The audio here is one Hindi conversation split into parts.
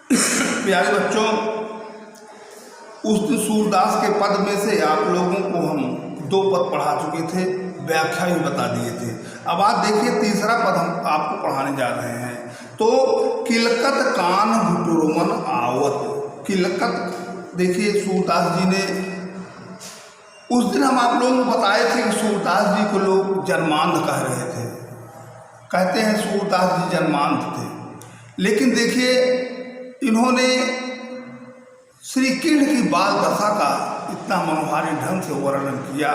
प्यारे बच्चों, उस दिन सूरदास के पद में से आप लोगों को हम 2 पद पढ़ा चुके थे, व्याख्या भी बता दिए थे। अब आप देखिए तीसरा पद हम आपको पढ़ाने जा रहे हैं। तो किलकत कान घुटुरमन आवत। किलकत देखिए सूरदास जी ने, उस दिन हम आप लोगों को बताए थे कि सूरदास जी को लोग जन्मांध कह रहे थे, कहते हैं सूरदास जी जन्मांध थे। लेकिन देखिए इन्होंने श्री कृष्ण की बाल दशा का इतना मनोहारी ढंग से वर्णन किया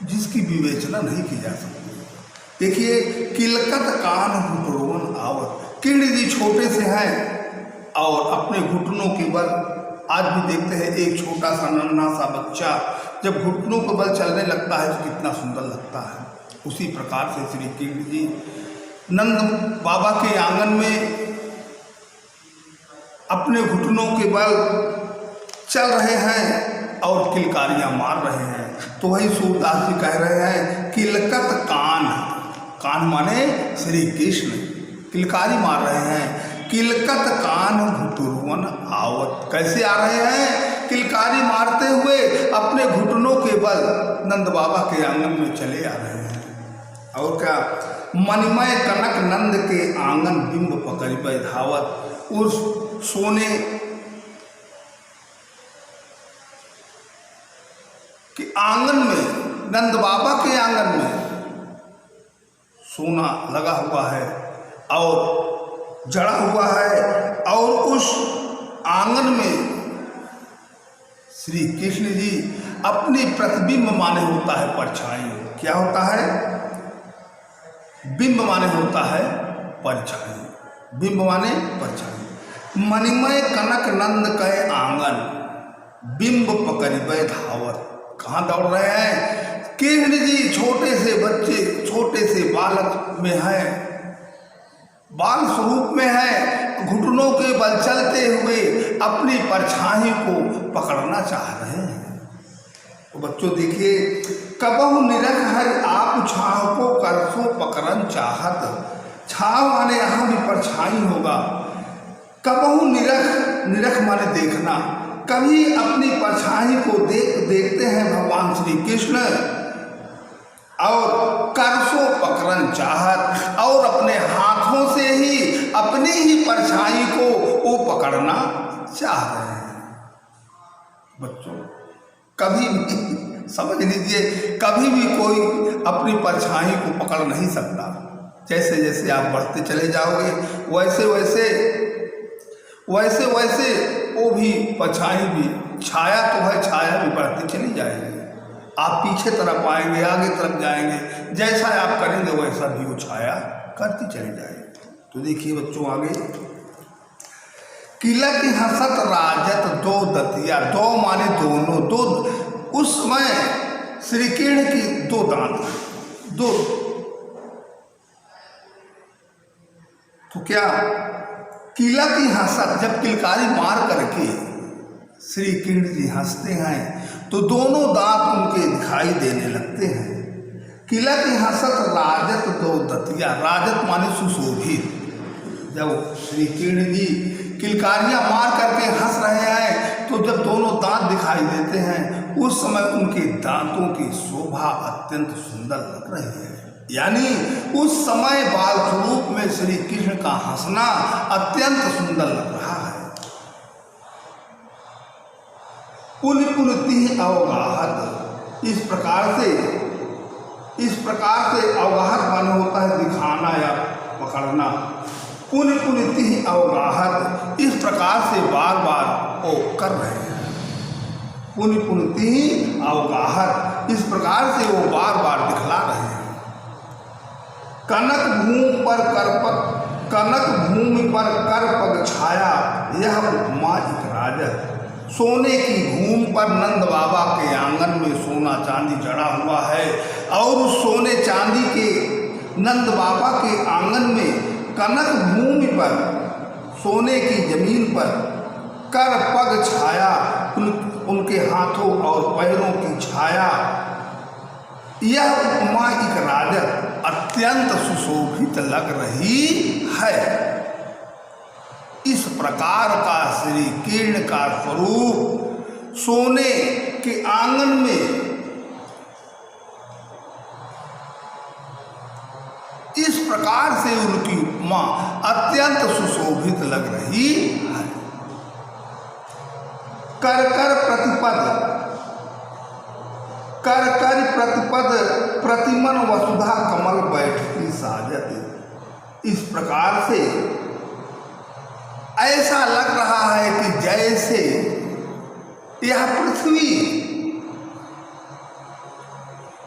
जिसकी विवेचना नहीं की जा सकती। देखिए किलकत कान घुटुरमन आवत। कृष्ण जी छोटे से हैं और अपने घुटनों के बल, आज भी देखते हैं एक छोटा सा नन्हा सा बच्चा जब घुटनों के बल चलने लगता है तो कितना सुंदर लगता है। उसी प्रकार से श्री कृष्ण जी नंद बाबा के आंगन में अपने घुटनों के बल चल रहे हैं और किलकारियां मार रहे हैं। तो वही सूरदास जी कह रहे हैं किलकत कान, कान माने श्री कृष्ण किलकारी मार रहे हैं। किलकत कान घुटुरमन आवत, कैसे आ रहे हैं? किलकारी मारते हुए अपने घुटनों के बल नंद बाबा के आंगन में चले आ रहे हैं। और क्या, मणिमय कनक नंद के आंगन बिंब पकड़ धावत। उस सोने के आंगन में, नंद बाबा के आंगन में सोना लगा हुआ है और जड़ा हुआ है, और उस आंगन में श्री कृष्ण जी अपनी प्रतिबिंब माने होता है परछाई। क्या होता है? बिंब माने होता है परछाई, बिंब माने परछाई। मणिमय कनक नंद के आंगन बिंब पकड़िबे धावत। कहाँ दौड़ रहे हैं? कृष्ण जी छोटे से बच्चे, छोटे से बालक में है, बाल स्वरूप में है, घुटनों के बल चलते हुए अपनी परछाई को पकड़ना चाह रहे हैं। तो बच्चों देखिए, कबहु निरख हरि आप छाव को करसो पकड़न चाहत। छाव माने यहाँ भी परछाई होगा। कबहु निरख, निरख माने देखना, कभी अपनी परछाई को देखते हैं भगवान श्री कृष्ण, और करसो पकड़न चाहत, और अपने हाथों से ही अपनी ही परछाई को वो पकड़ना चाह रहे हैं। बच्चों कभी भी समझ लीजिए, कभी भी कोई अपनी परछाई को पकड़ नहीं सकता। जैसे जैसे आप बढ़ते चले जाओगे वैसे वैसे वैसे वैसे वो भी परछाई भी, छाया तो है, छाया भी बढ़ती चली जाएगी। आप पीछे तरफ आएंगे, आगे तरफ जाएंगे, जैसा आप करेंगे वैसा भी वो छाया करती चली जाएगी। तो देखिए बच्चों आगे, किलक हंसत राजत दो दतिया। दो माने दोनों, दो, उस समय श्री कृष्ण की 2 दांत, 2। तो क्या किला की हंसत, जब किलकारी मार करके श्री कृष्ण जी हंसते हैं तो दोनों दांत उनके दिखाई देने लगते हैं। किला की हंसत राजत 2 दतिया। राजत माने सुशोभित। जब श्री कृष्ण जी किलकारियां मार करके हंस रहे हैं तो जब दोनों दांत दिखाई देते हैं उस समय उनके दांतों की शोभा अत्यंत सुंदर लग रही है। यानी उस समय बाल स्वरूप में श्री कृष्ण का हंसना अत्यंत सुंदर लग रहा है। पुन पुनति अवगाहत, इस प्रकार से अवगाहत माने होता है दिखाना या पकड़ना। पुन पुनति अवगाहत, इस प्रकार से बार बार वो कर रहे हैं। पुन पुनति अवगाहत, इस प्रकार से वो बार बार दिखला रहे हैं। कनक भूमि पर कर पग छाया, यह उपमा एक राजत। सोने की भूमि पर नंद बाबा के आंगन में सोना चांदी जड़ा हुआ है, और उस सोने चांदी के नंद बाबा के आंगन में कनक भूमि पर, सोने की जमीन पर कर पग छाया, उनके हाथों और पैरों की छाया, यह उपमा एक राजत अत्यंत सुशोभित लग रही है। प्रकार का श्री कृष्ण का स्वरूप सोने के आंगन में इस प्रकार से उनकी उपमा अत्यंत सुशोभित लग रही है। कर कर प्रतिपद प्रतिमन वसुधा कमल बैठती साजत। इस प्रकार से ऐसा लग रहा है कि जैसे यह पृथ्वी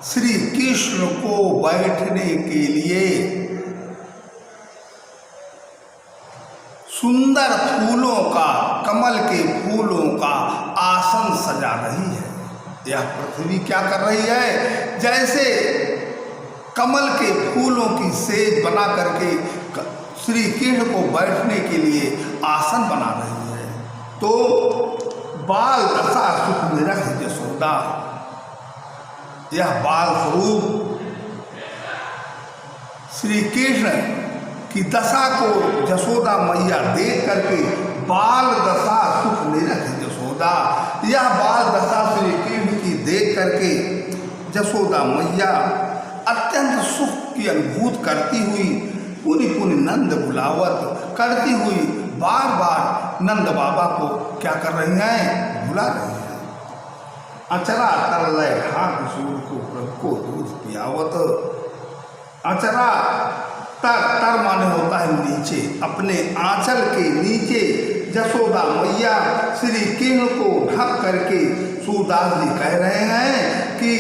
श्री कृष्ण को बैठने के लिए सुंदर फूलों का, कमल के फूलों का आसन सजा रही है। यह पृथ्वी क्या कर रही है? जैसे कमल के फूलों की सेज बना करके श्री कृष्ण को बैठने के लिए आसन बना रही है। तो बाल दशा सुख निरख जसोदा, यह बाल स्वरूप श्री कृष्ण की दशा को जसोदा मैया देख करके बाल दशा सुख निरख जसोदा, यह बाल दशा श्री कृष्ण की देख करके जसोदा मैया अत्यंत सुख की अनुभूति करती हुई पुनि पुनि नंद बुलावत करती हुई बार बार नंद बाबा को क्या कर रही हैं? बुला रही हैं। अचरा तर लय घाट सूर को प्रभु को दूध पियावत। अचरा तर माने होता है नीचे, अपने आंचल के नीचे जसोदा मैया श्री कृष्ण को ढक करके, सूरदास जी कह रहे हैं कि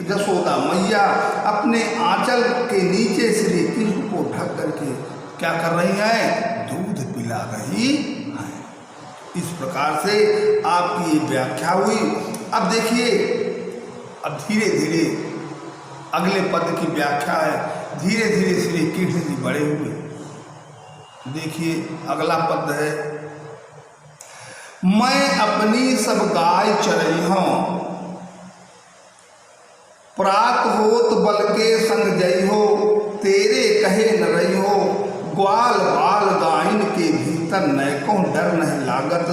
जसोदा मैया अपने आंचल के नीचे श्री कृष्ण को ढक करके क्या कर रही हैं? दूध पिला रही हैं। इस प्रकार से आपकी व्याख्या हुई। अब देखिए, अब धीरे धीरे अगले पद की व्याख्या है। धीरे धीरे श्री कृष्ण जी बड़े हुए। देखिए अगला पद है, मैं अपनी सब गाय चरई हूँ, प्रात होत बल के संग जई हो, तेरे कहे न रही हो, ग्वाल बाल गायन के भीतर नैको डर नहीं लागत,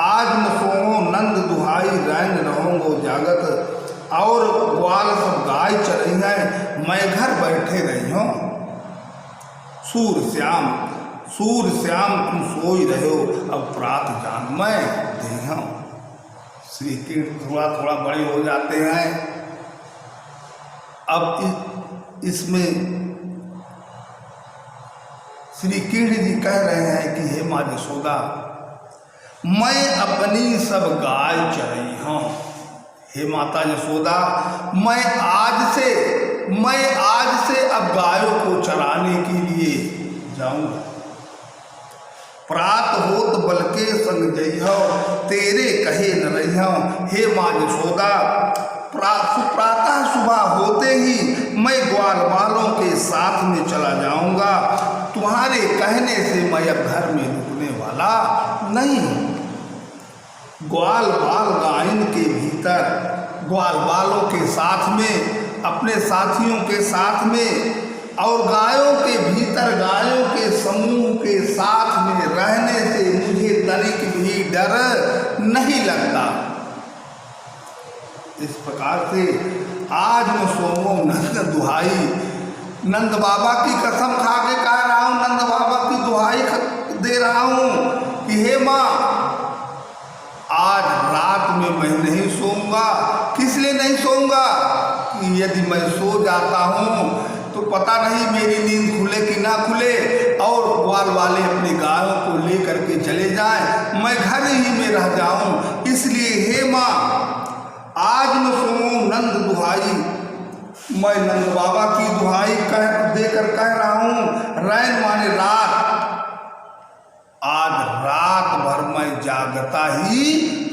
आज न सोओ नंद दुहाई रैन रहोगो जागत। और ग्वाल सब गाय चरई हैं, मैं घर बैठे रही हूँ। सूर श्याम तुम सोई रहे हो, अब प्रात जान मैं दे हूँ। श्री कृष्ण थोड़ा थोड़ा बड़े हो जाते हैं। अब इसमें श्री कृष्ण जी कह रहे हैं कि हे माँ यशोदा, मैं अपनी सब गाय चरई हूँ। हे माता यशोदा, मैं आज से अब गायों को चराने के लिए जाऊंगा। प्रात होत बल के संग जइहो, तेरे कहे न रहियो। हे माँ यशोदा, प्रातः सुबह होते ही मैं ग्वाल बालों के साथ में चला जाऊंगा। तुम्हारे कहने से मैं अब घर में रुकने वाला नहीं। ग्वाल बाल गायन के भीतर, ग्वाल बालों के साथ में, अपने साथियों के साथ में, और गायों के भीतर गायों के समूह के साथ में रहने से मुझे तनिक भी डर नहीं लगता। इस प्रकार से आज मैं सोमो नंद दुहाई, नंद बाबा की कसम खा के कह रहा हूँ, नंद बाबा की दुहाई दे रहा हूँ कि हे माँ, आज रात में मैं नहीं सोऊंगा। किस लिए नहीं सोऊंगा? कि यदि मैं सो जाता हूँ तो पता नहीं मेरी नींद खुले कि ना खुले, और ग्वाल वाले अपनी गायों को लेकर के चले जाएं, मैं घर ही में रह जाऊं। इसलिए हे माँ, आज मैं सोऊं नंद दुहाई, मैं नंद बाबा की दुहाई देकर कह रहा हूँ। रैन माने रात, आज रात भर मैं जागता ही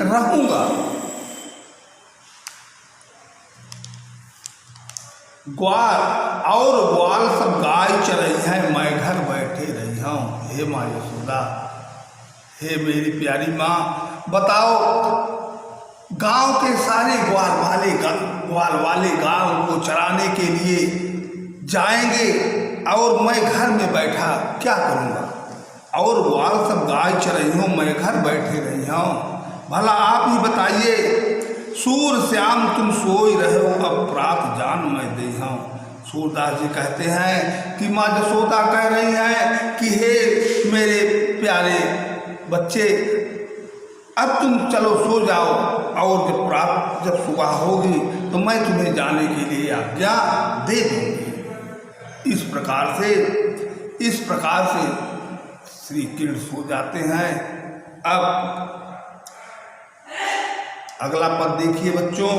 रहूंगा। ग्वाल सब गाय चरई है, मैं घर बैठे रही हूँ। हे माँ यशोदा, हे मेरी प्यारी माँ, बताओ, गांव के सारे ग्वाल वाले गांव को चराने के लिए जाएंगे और मैं घर में बैठा क्या करूँगा? और ग्वाल सब गाय चरही हूँ, मैं घर बैठे रही हूँ। भला आप ही बताइए, सूर श्याम तुम सोई रहे हो, अब प्रात जान मैं दे हूँ। सूरदास जी कहते हैं कि माँ जसोदा कह रही है कि हे मेरे प्यारे बच्चे, अब तुम चलो सो जाओ, और जब सुबह होगी तो मैं तुम्हें जाने के लिए आज्ञा दे दूंगी। इस प्रकार से श्री कृष्ण सो जाते हैं। अब अगला पद देखिए बच्चों,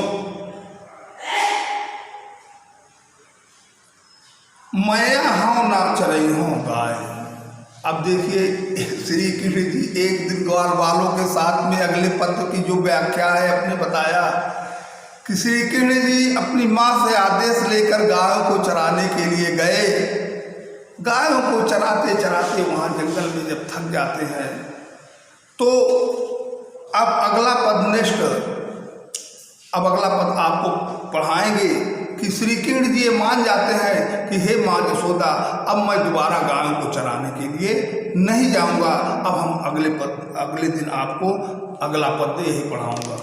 मैं हूं ना चरई हूं गाय। अब देखिए श्री कृष्ण जी एक दिन ग्वाल वालों के साथ में अगले पद की जो व्याख्या है अपने बताया कि श्री कृष्ण जी अपनी माँ से आदेश लेकर गायों को चराने के लिए गए। गायों को चराते चराते वहाँ जंगल में जब थक जाते हैं तो अब अगला पद आपको पढ़ाएंगे कि श्री कृष्ण जी ये मान जाते हैं कि हे माँ यशोदा, अब मैं दोबारा गायों को चराने के लिए नहीं जाऊंगा। अब हम अगले दिन आपको अगला पद यही पढ़ाऊंगा।